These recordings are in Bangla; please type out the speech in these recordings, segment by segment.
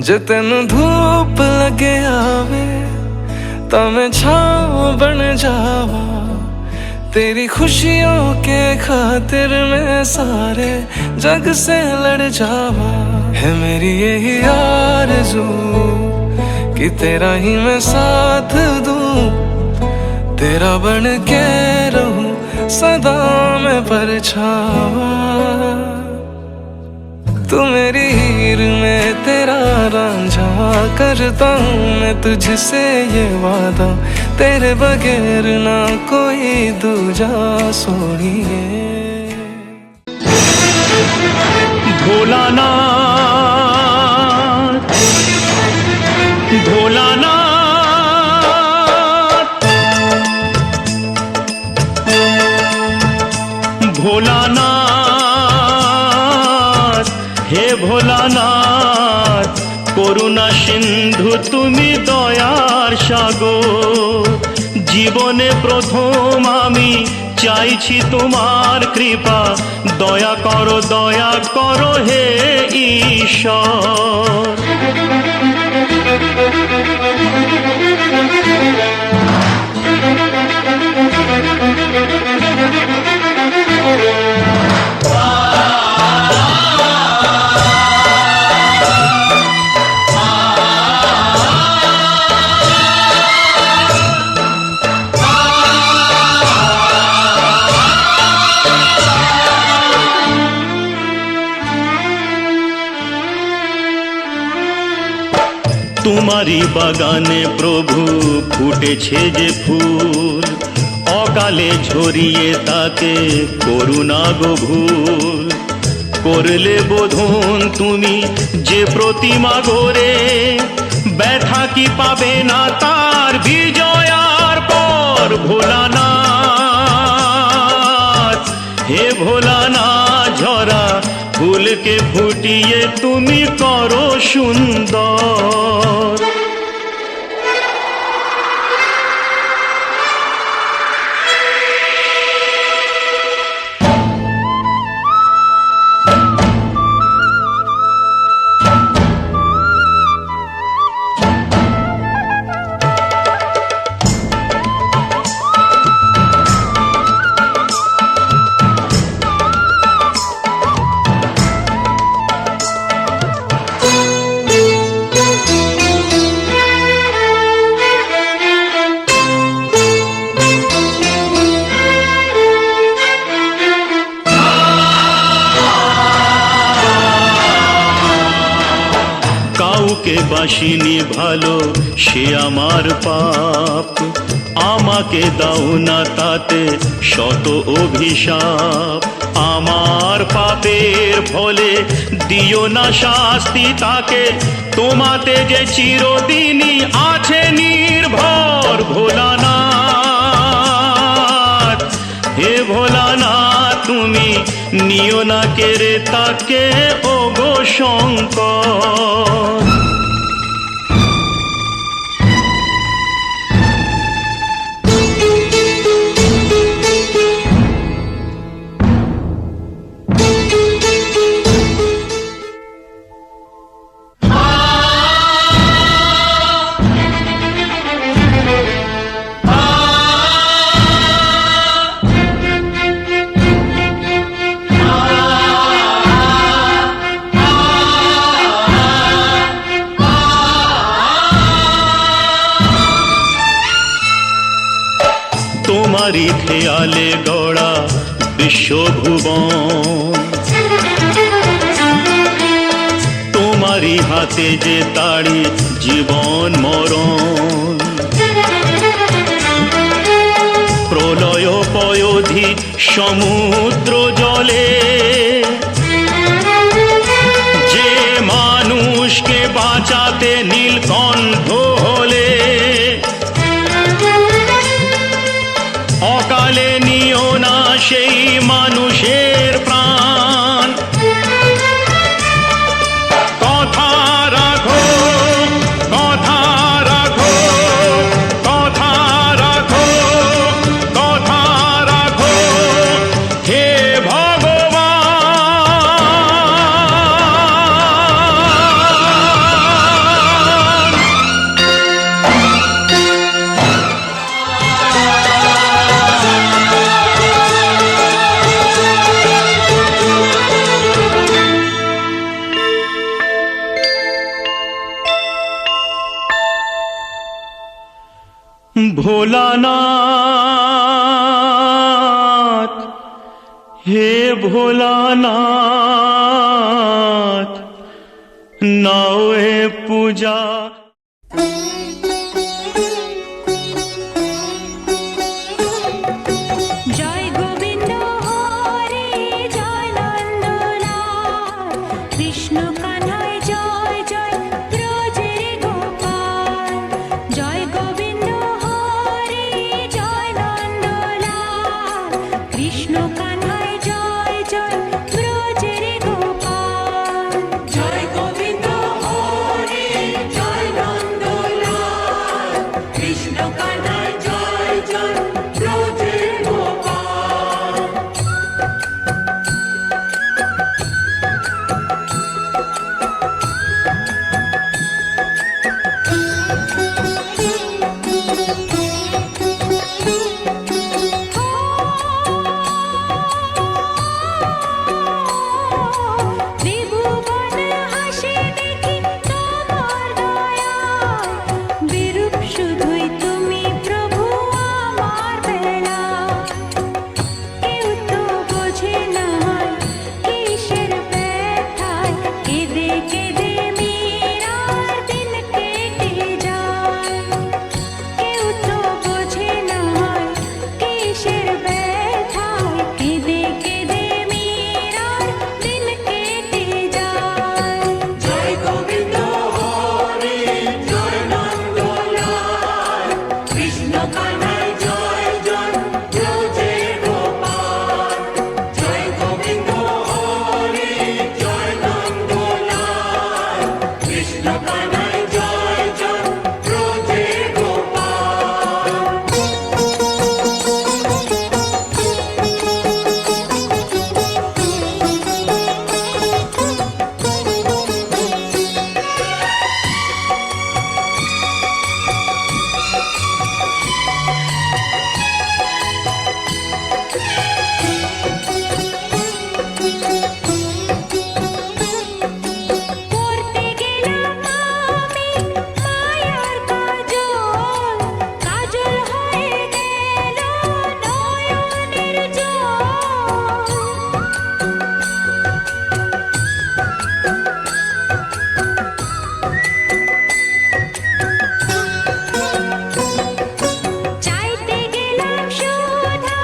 जे तेनू धूप लगे आवे तां मैं छांव बन जावा, तेरी खुशियों के खातिर मैं सारे जग से लड़ जावा। है मेरी यही आरज़ू कि तेरा ही मैं साथ दूं, तेरा बन के रहूं सदा मैं परछावा। तू मेरी हीर में तेरा रांझा, करता हूँ मैं तुझसे ये वादा, तेरे बगैर ना कोई दूजा सोनिए। भोलानाथ भोलानाथ भोलानाथ हे भोलानाथ, করুণা সিন্ধু তুমি দয়ার সাগর। জীবনে প্রথম আমি চাইছি তোমার কৃপা, দয়া করো হে ঈশ্বর। তোমারি বাগানে প্রভু ফুটেছে যে ফুল, অকালে ঝরিয়ে তাতে করুণা গো ভুল। করলে বোধন তুমি যে প্রতিমা গড়ে, ব্যথা কি পাবে না তার বিজয়ার পর। ভোলানাথ হে ভোলানাথ, ঝরা ফুলকে ফুটিয়ে তুমি করো সুন্দর। কাউকে বাসিনি ভালো সে আমার পাপ, আমাকে দাও না তাতে শত অভিশাপ। আমার পাপের ফলে দিও না শাস্তি তাকে, তোমাতে যে চিরদিনই আছে নির্ভর। ভোলানাথ হে ভোলানাথ, তুমি নিও না কেড়ে তাকে ও গো শঙ্কর। তোমারি খেয়ালে গড়া বিশ্বভুবন, তোমারি হাতে যে তাড়ি জীবন মরণ। প্রলয় পয়োধি সমুদ্র জলে, যে মানুষকে বাঁচাতে নীলকণ্ঠ হলে, অকালে নিও না সেই মানুষের প্রাণ। কথা রাখো কথা রাখো কথা রাখো কথা রাখো, হে ভগবান ভোলানাথ, হে ভোলানাথ, নাও এ পূজা। জয় গোবিন্দ হরে জয় নন্দলাল, কৃষ্ণ কানায় জয় জয় ব্রজের গোপাল। জয় গোবিন্দ হরে জয় নন্দলাল, কৃষ্ণ কানায় জয় জয় ব্রজের গোপাল। জয় গোবিন্দ হরে জয় নন্দলাল, কৃষ্ণ কানায় জয় জয় ব্রজের গোপাল। ত্রিভুবন হাসে দেখি তোমার দয়ায়, বিরূপ শুধুই তুমি প্রভু আমার বেলায়। কেউ তো বোঝে না কিসের ব্যথায়, কেঁদে কেঁদে মীরার দিন কেটে যায়। কেউ তো বোঝে না কিসের ব্যথায়, কেঁদে কেঁদে মীরার দিন কেটে যায়। জয় গোবিন্দ হরে জয় নন্দলাল, কৃষ্ণ কানায় জয় জয় ব্রজের গোপাল। জয় গোবিন্দ হরে জয় নন্দলাল, কৃষ্ণ কানায় জয় জয় ব্রজের গোপাল। করতে গেলাম আমি মায়ার কাজল, কাজল হয়ে গেল নয়নের জল। চাইতে গেলাম সুধা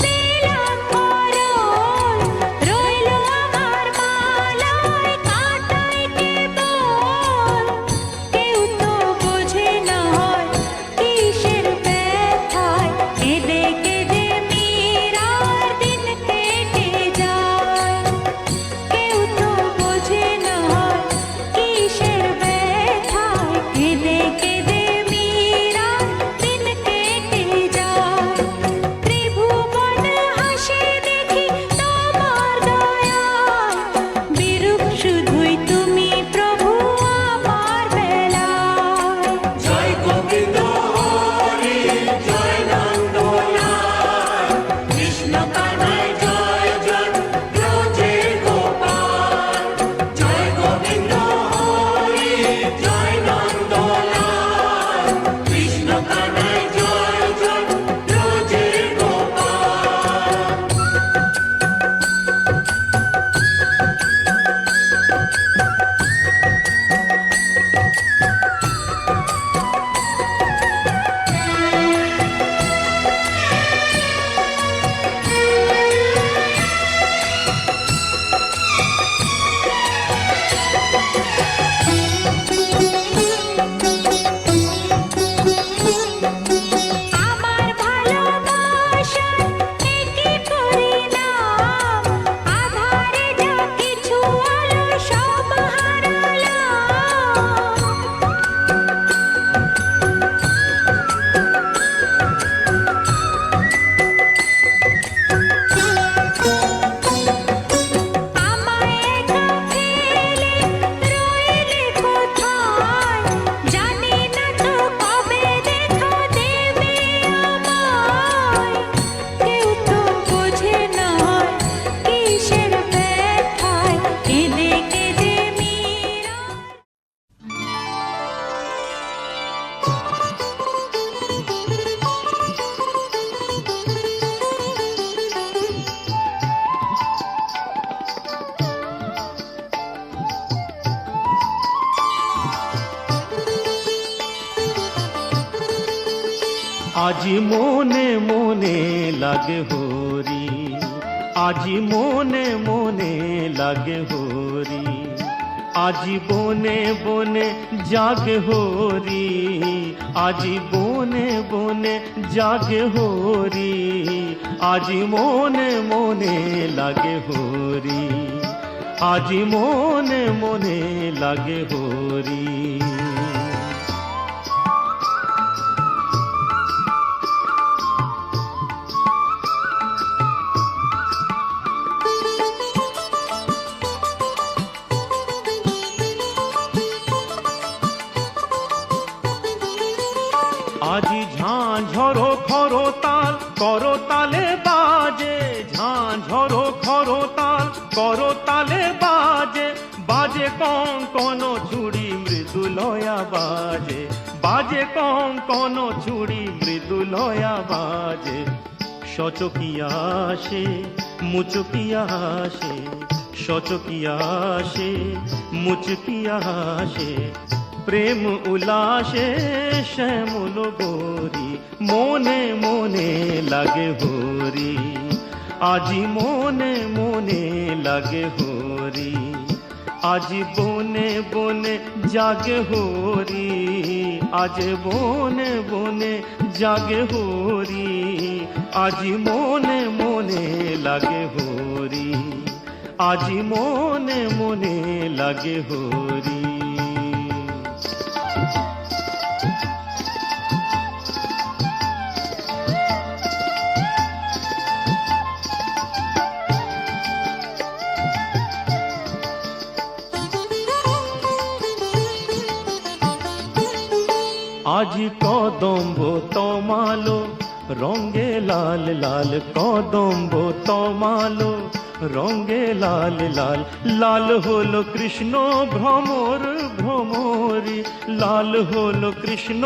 পেলাম মরণ, রইল আমার মালায় কাঁটায় কেবল। কেউ তো বোঝে না কিসের ব্যথায়, কেঁদে কেঁদে মীরার দিন কেটে যায়। কেউ তো বোঝে না কিসের ব্যথায়, কেঁদে কেঁদে মীরার দিন কেটে যায়। ত্রিভুবন হাসে দেখি তোমার দয়ায়, বিরূপ শুধুই তুমি প্রভু আমার বেলায়। জয় গোবিন্দ হরে জয় নন্দলাল, কৃষ্ণ কানায় জয় জয় ব্রজের গোপাল। জয় গোবিন্দ হরে জয় নন্দলাল, কৃষ্ণ কানায় জয় জয় ব্রজের গোপাল। আমার ভালোবাসার একই পরিণাম, আধারে যা কিছু আলো সব হারালাম। আমায় একা ফেলে আজি মনে মনে লাগে হরি, আজি মনে মনে লাগে হরি, আজি বনে বনে জাগে হরি, আজি বনে বনে জাগে হরি, আজি মনে মনে লাগে হরি, আজি মনে মনে লাগে হরি। আজি ঝাঁঝরো খরতাল করতালে বাজে, ঝাঁঝরো খরতাল করতালে বাজে, বাজে কঙ্কন ছুড়ি মৃদুলয়া বাজে, বাজে কঙ্কন ছুড়ি মৃদুলয়া বাজে। সচকিয়া আসে মুচকিয়া আসে, সচকিয়া আসে মুচকিয়া আসে, প্রেম উল্লাসে শ্যামল গোরি, মনে মনে লাগে হরি, আজি মনে মনে লাগে হরি, আজি বনে বনে জাগে হরি, আজ বনে বনে জাগে হরি, আজি মনে মনে লাগে হরি, আজি মনে মনে লাগে হরি। আজি কদম্ব তমালো রঙে লাল লাল, কদম্ব তমালো রঙে লাল লাল, লাল হলো কৃষ্ণ ভ্রমর ভ্রমরি, লাল হলো কৃষ্ণ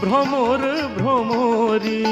ভ্রমর ভ্রমরি।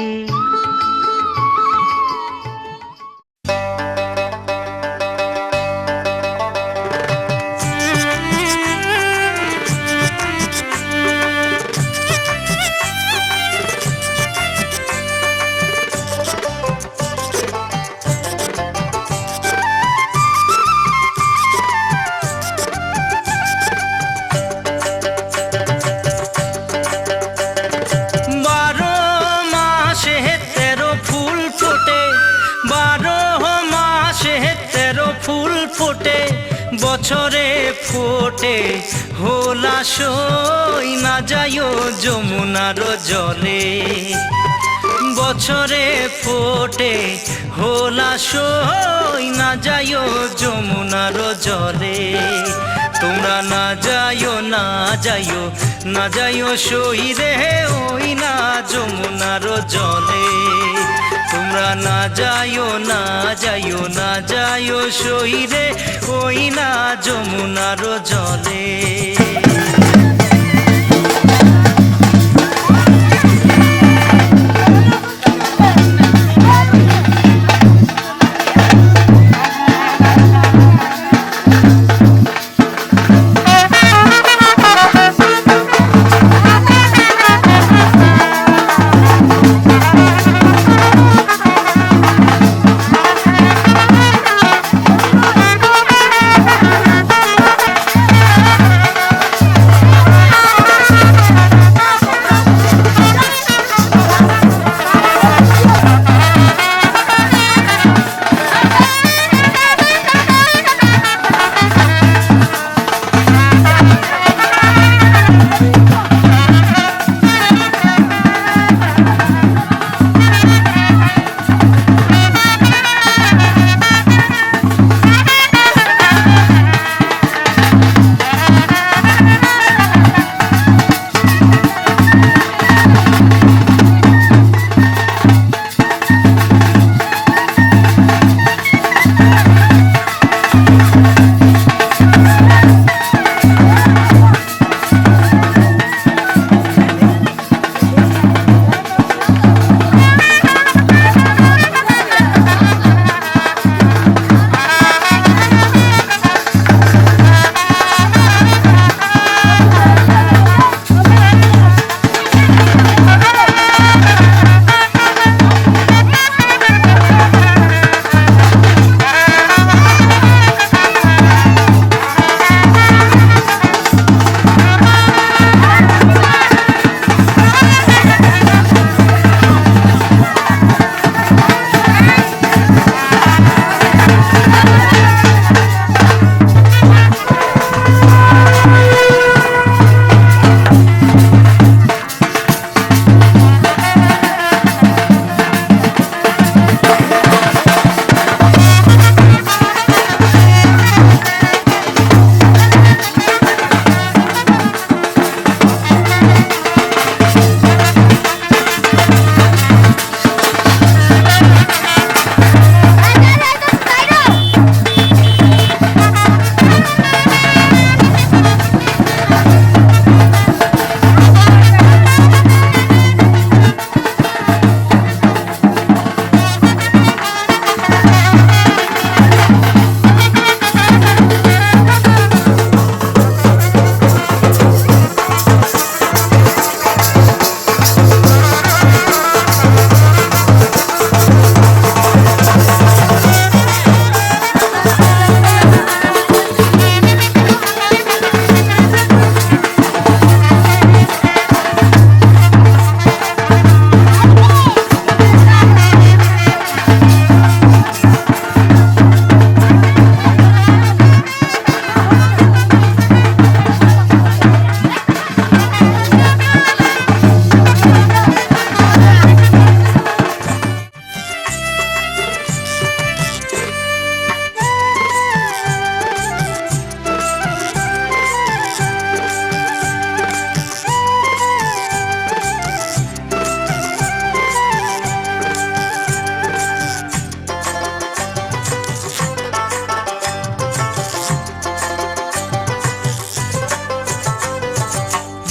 বছরে ফোটে হোলাসই না যাইও যমুনার জলে, বছরে ফোটে হোলাসই না যাইও যমুনার জলে। তোমরা না যাইও না যাইও না যাইও সই রে ওই না যমুনার জলে, তোমরা না যাইও না যাইও না যাইও সই রে ওই না যমুনার জলে।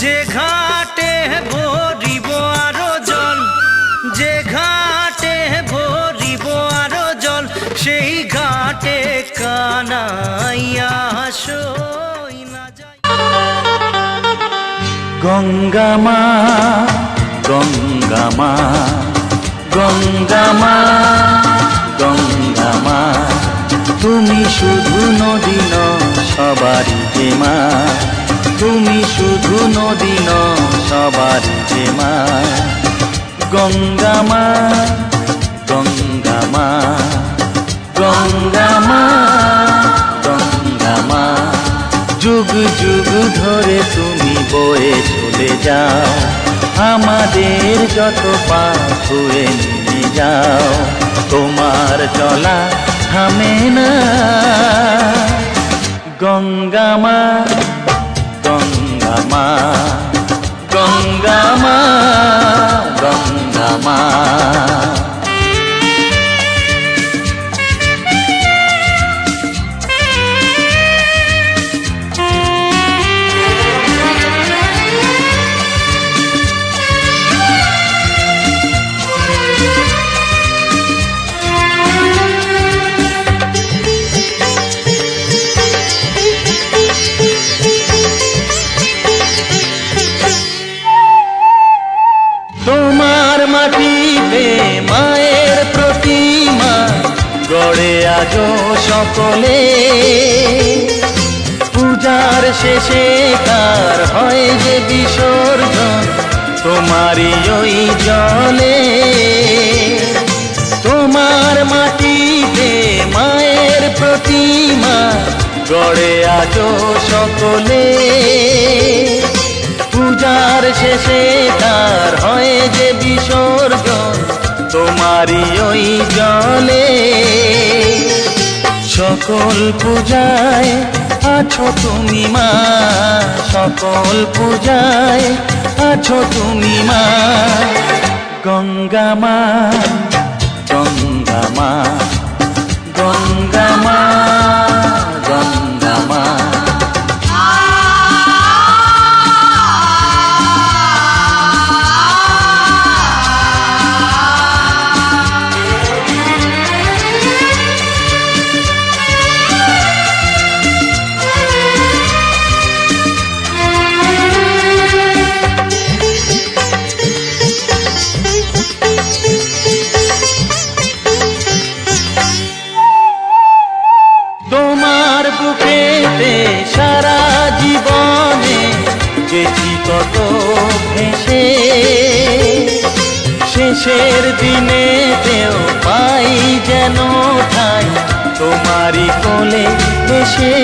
যে ঘাটে ভরিব আরো জল, যে ঘাটে ভরিব আরো জল, সেই ঘাটে কানাইয়া সই না যায়। গঙ্গা মা, গঙ্গা মা, গঙ্গা মা, গঙ্গা মা, তুমি শুধু নদী নও সবারই যে মা, তুমি শুধু নদী নও সবারই যে মা। গঙ্গা মা, গঙ্গা মা, গঙ্গা মা, গঙ্গা মা, যুগ যুগ ধরে তুমি বয়ে চলে যাও, আমাদের যত পাপ ধুয়ে নিয়ে যাও, তোমার চলা থামে না। গঙ্গা মা, গঙ্গা মা, গঙ্গা মা, গঙ্গা মা। তোমার মাটিতে মায়ের প্রতিমা গড়ে আজো সকলে, পূজার শেষে কার হয় যে বিসর্জন তোমারই ওই জলে। তোমার মাটিতে মায়ের প্রতিমা গড়ে আজো সকলে, পূজার শেষে তার হয় যে বিসর্জন তোমারই ওই জলে। সকল পূজায় আছো তুমি মা, সকল পূজায় আছো তুমি মা। গঙ্গা মা, গঙ্গা মা, গঙ্গা মা, গঙ্গা মা। তোমার বুকেতে সারা জীবনে গেছি কত ভেসে, শেষের দিনেতেও পাই যেন ঠাই তোমারই কোলে এসে।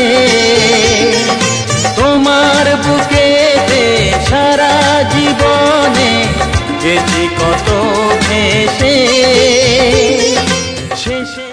তোমার বুকেতে সারা জীবনে গেছি কত ভেসে, শেষে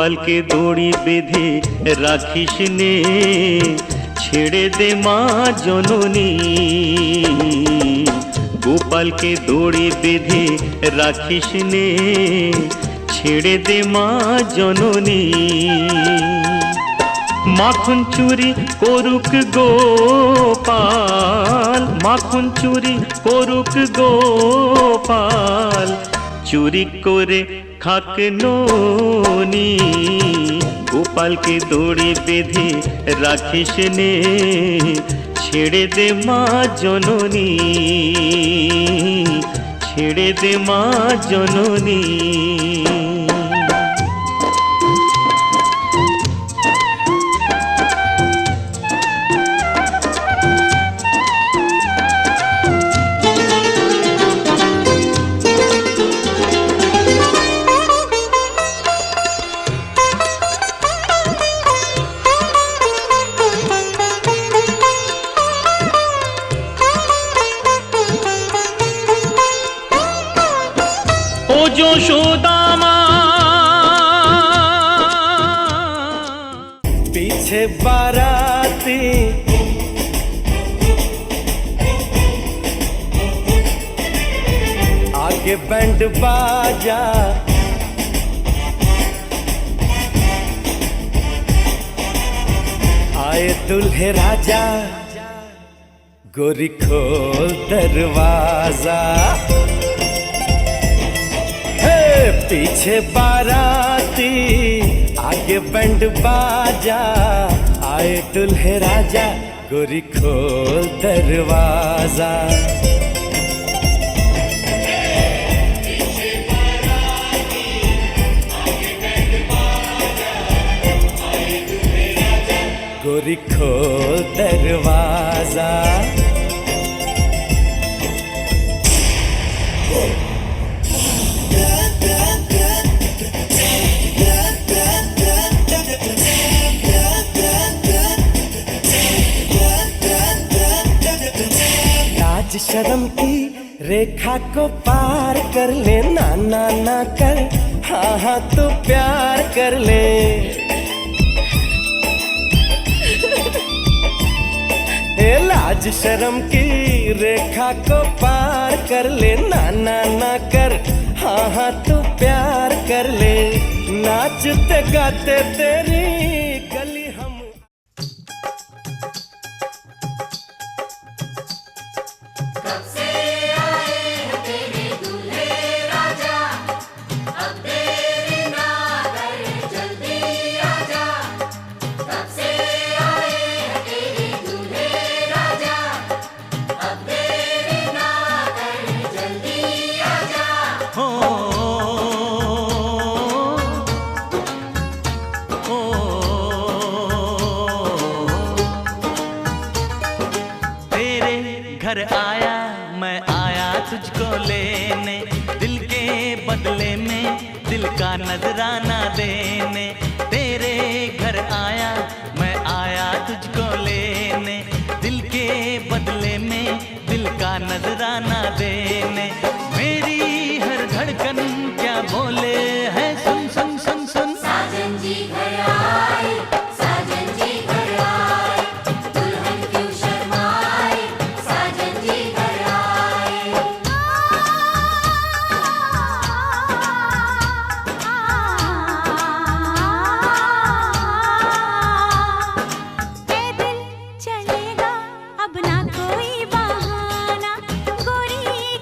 গোপালকে দড়ি বেঁধে রাখিস নে, ছেড়ে দে মা জননী। গোপালকে দড়ি বেঁধে রাখিস নে, ছেড়ে দে মা জননী। মাখন চুরি করুক গোপাল, মাখন চুরি করুক গোপাল, চুরি করে খাক ননি। গোপালকে দড়ি বেঁধে রাখিস নে, ছেড়ে দে মা জননী, ছেড়ে দে মা জননী। ও যশোদা মা, पीछे बाराती आगे बैंड बाजा, आए दुल्हे राजा, गोरी खोल दरवाजा। पीछे बाराती आगे बैंड बाजा, आए दुल्हे राजा, गोरी खोल दरवाजा। गोरी खोल दरवाजा। लाज शर्म की रेखा को पार कर ले, ना ना ना कर, हाँ हाँ तू प्यार कर ले। ए लाज शर्म की रेखा को पार कर ले, ना ना ना कर, हाँ हाँ तू प्यार कर ले। नाचते गाते तेरी गली हम। घर आया मैं आया तुझको लेने, दिल के बदले में दिल का नजराना देने। तेरे घर आया मैं आया तुझको लेने, दिल के बदले में दिल का नजराना देने। मेरी हर धड़कन क्या बोले है, सुन सुन सुन सुन। साजन जी घर आए, साजन जी घर आए, दुल्हन क्यों शर्माए, साजन जी घर आए। पैदल चलेगा अब ना कोई बहाना, गोरी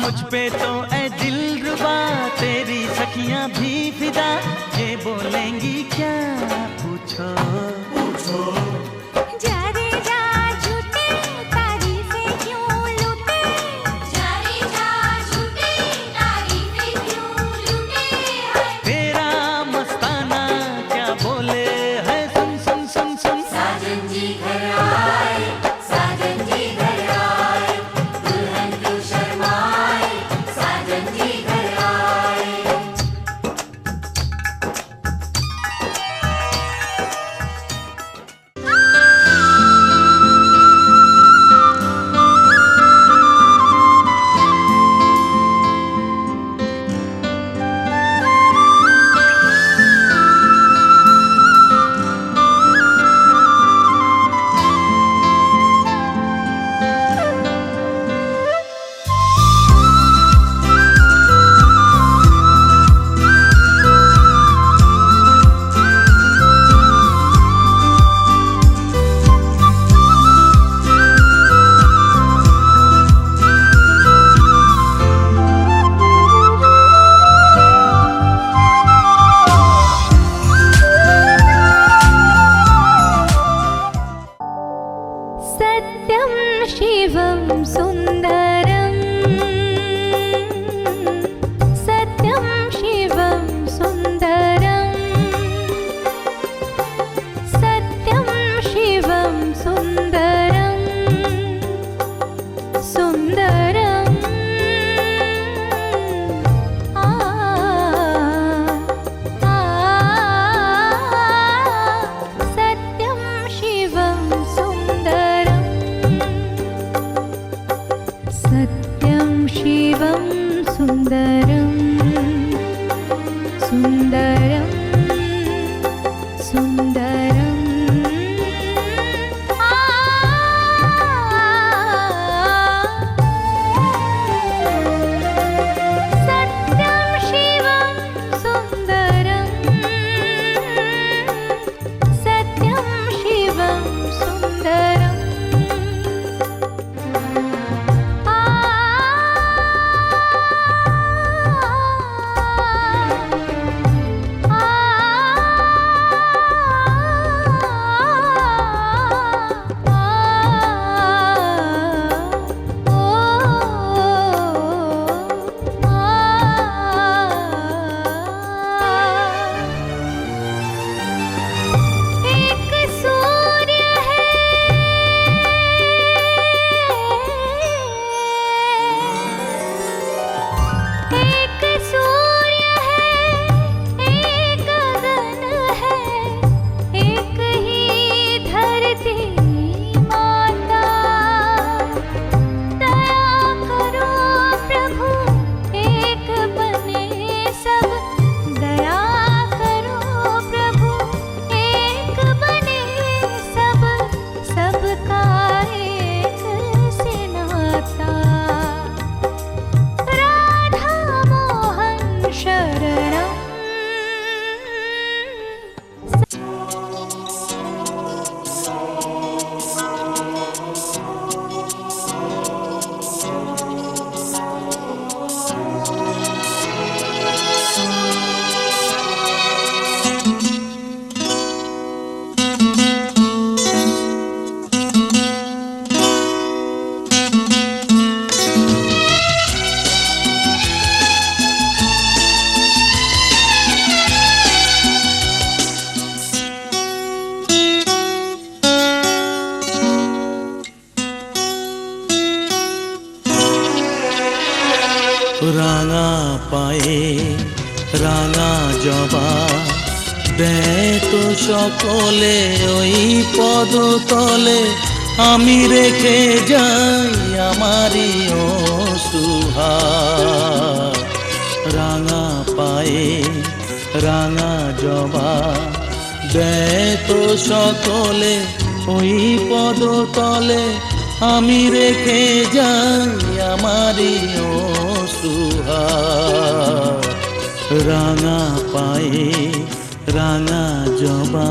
मुझ पे तो ऐ दिलरुबा तेरी सखियां भी फिदा, ये बोलेंगी क्या पूछो जा रे जा झूठे तारीफें क्यों लूटे, जा रे जा झूठे तारीफें क्यों लूटे है। तेरा मस्ताना क्या बोले है, सुन सुन सुन सुन। साजन जी घर आए, साजन जी घर आए, दुल्हन क्यों शर्माए, साजन जी घर आए। सत्यं शिवं सुन्दरं, सत्यं शिवं सुन्दरं, सत्यं शिवं सुन्दरं, सुन्दरं आ सत्यं शिवं सुन्दरं, सत्यं शिवं सुन्दरं, सुन्दरं सुन्दरं सत्यं शिवं सुन्दरं, सत्यं शिवं सुन्दरं एक सूर्य है, एक सूर्य है, एक गगन है, एक ही धरती माता। दया करो प्रभु एक बने सब, दया करो प्रभु एक बने सब, सबका एक से नाता। राधा मोहन शरणं রাঙা পায়ে রাঙা জবা, দেয় তো সকলে ওই পদতলে, আমি রেখে যাই আমারই অশ্রুহার। রাঙা পায়ে রাঙা জবা, দেয় তো সকলে ওই পদতলে, আমি রেখে যাই আমারই অশ্রুহার। রাঙা পায়ে রাঙা জবা।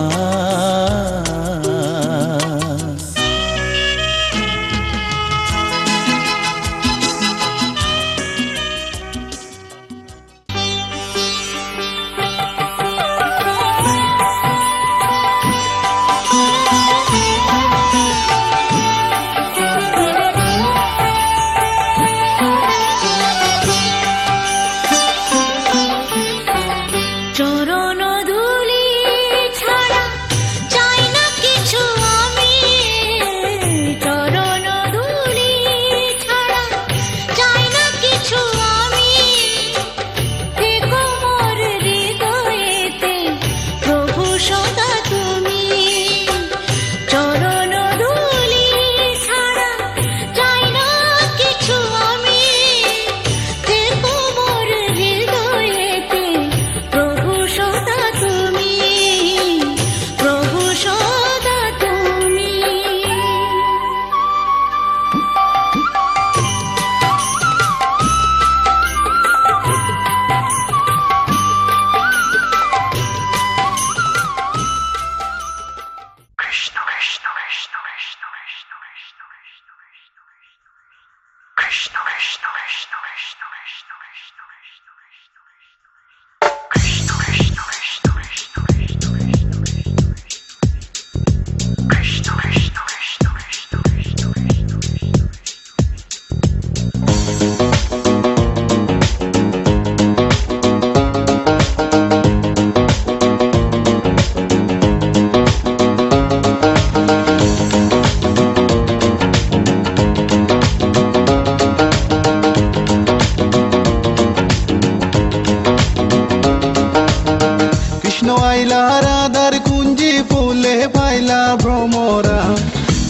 কৃষ্ণ আইলা রাধার কুঞ্জি ফুলে পাইলা ভ্রমরা,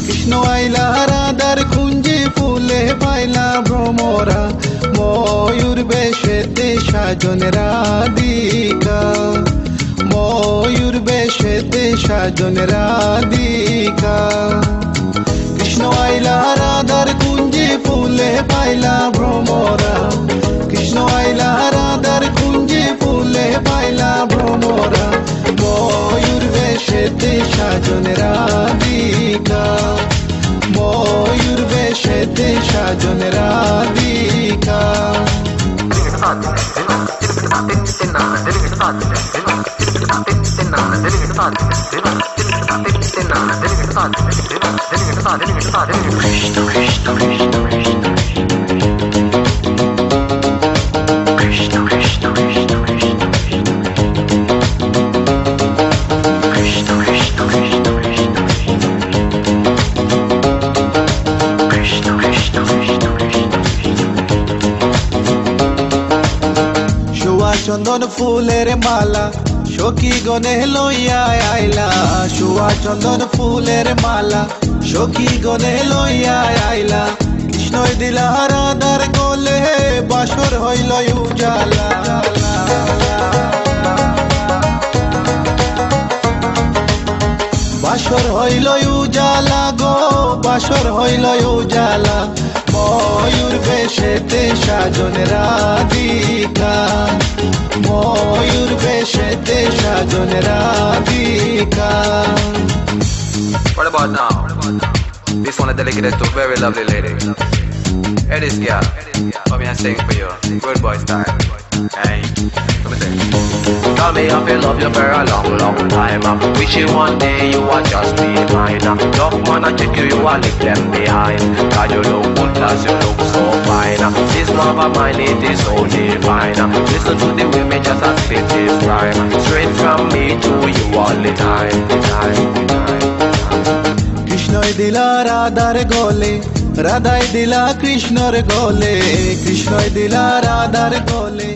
কৃষ্ণ আইলা রাধার কুঞ্জি ফুলে পাইলা ভ্রমরা, ময়ূর বেশেতে সাজন রাধিকা, ময়ূর বেশেতে সাজন রাধিকা। কৃষ্ণ আইলা রাধার কুঞ্জি ফুলে পাইলা ভ্রমরা, কৃষ্ণ আইলা রাধার কুঞ্জি ফুলে পাইলা ভ্রমরা, ময়ূর বেশেতে সাজন রাধিকা, ময়ূর বেশেতে সাজন রাধিকা। চন্দন ফুলের মালা সখী গনে লইয়া আইলা, সুয়া চন্দন ফুলের মালা সখী গনে লইয়া আইলা, কৃষ্ণই দিলা রাধার গলে বাসর হইল উজালা। বাসর হইল উজালা গো, বাসর হইল উজালা, ময়ূর বেশেতে সাজন রাধিকা, ময়ূর বেশেতে সাজন Radhika. What about now? This one is dedicated to a very lovely lady. Hey, this girl, come here and sing for you. Good boy style. Hey, let me sing. Tell me I've been love you for a long, long time. Wishing one day you would just be mine. Love man, I check you, you are leave them behind. Cause you look good, plus you look so fine. This love of mine, it is so divine. Listen to the women just as fit this rhyme. Straight from me to you all the time, the time, the time. কৃষ্ণই দিলা রাধার গলে, রাধাই দিলা কৃষ্ণর গলে, কৃষ্ণই দিলা রাধার গলে।